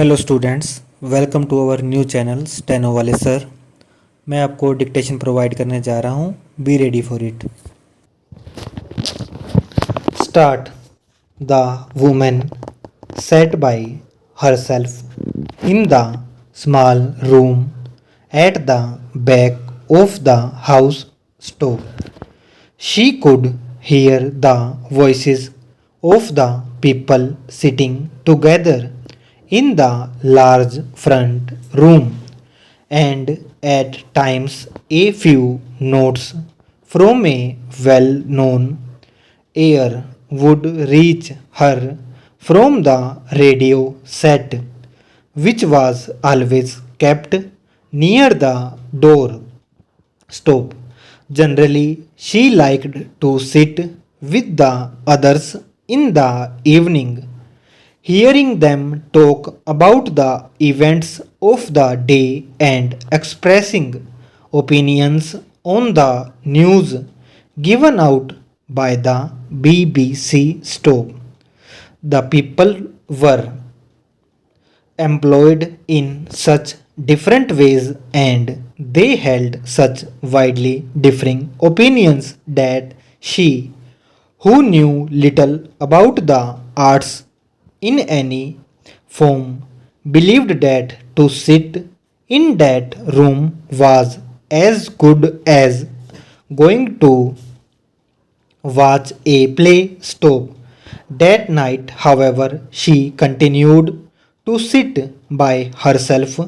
Hello students, welcome to our new channel steno वाले sir. मैं आपको डिक्टेशन प्रोवाइड करने जा रहा हूँ। Be ready for it. Start. The women sat by herself in the small room at the back of the house stove. She could hear the voices of the people sitting together in the large front room, and at times a few notes from a well known air would reach her from the radio set, which was always kept near the door stop. Generally, she liked to sit with the others in the evening, hearing them talk about the events of the day and expressing opinions on the news given out by the BBC stop. The people were employed in such different ways and they held such widely differing opinions that she, who knew little about the arts in any form, believed that to sit in that room was as good as going to watch a play stop. That night, however, she continued to sit by herself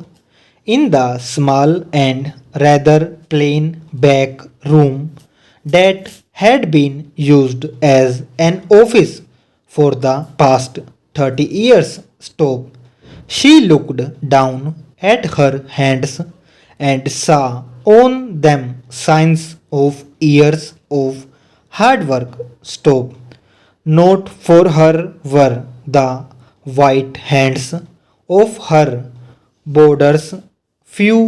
in the small and rather plain back room that had been used as an office for the past 30 years. Stop. She looked down at her hands and saw on them signs of years of hard work. Stop. Not for her were the white hands of her boarders, few,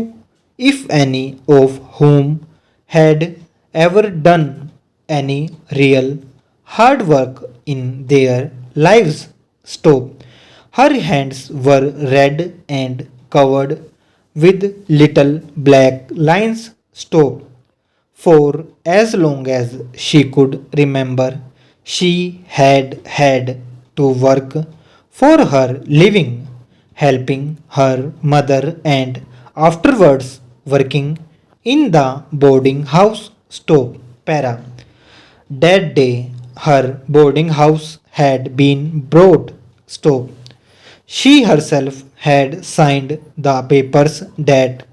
if any, of whom had ever done any real hard work in their lives. Stop. Her hands were red and covered with little black lines. Stop. For as long as she could remember, she had had to work for her living, helping her mother and afterwards working in the boarding house. Stop. Para. That day her boarding house had been brought. Stop. She herself had signed the papers that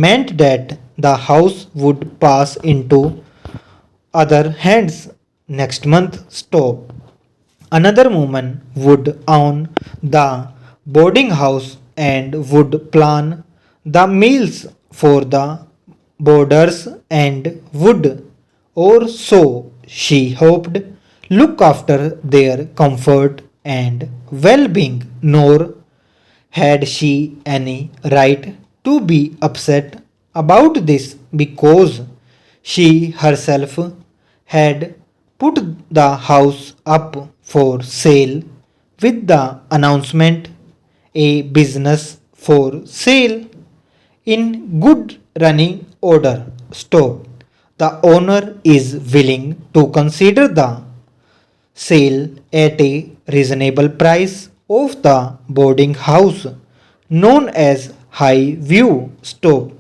meant that the house would pass into other hands next month. Stop. Another woman would own the boarding house and would plan the meals for the boarders and would, or so she hoped, look after their comfort and well being, nor had she any right to be upset about this because she herself had put the house up for sale with the announcement, a business for sale in good running order. Stop. The owner is willing to consider the sale at a reasonable price of the boarding house known as High View. Stop.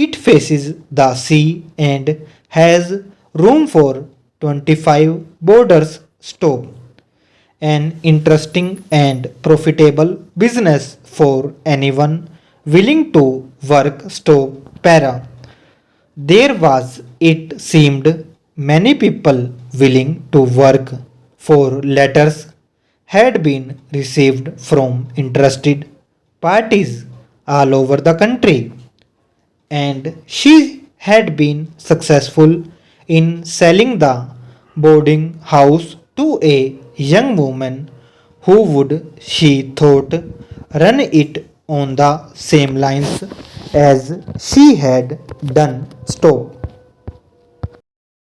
It faces the sea and has room for 25 boarders. Stop. An interesting and profitable business for anyone willing to work. Stop. Para. There was, it seemed, many people willing to work, for letters had been received from interested parties all over the country, and she had been successful in selling the boarding house to a young woman who would, she thought, run it on the same lines as she had done. Stop.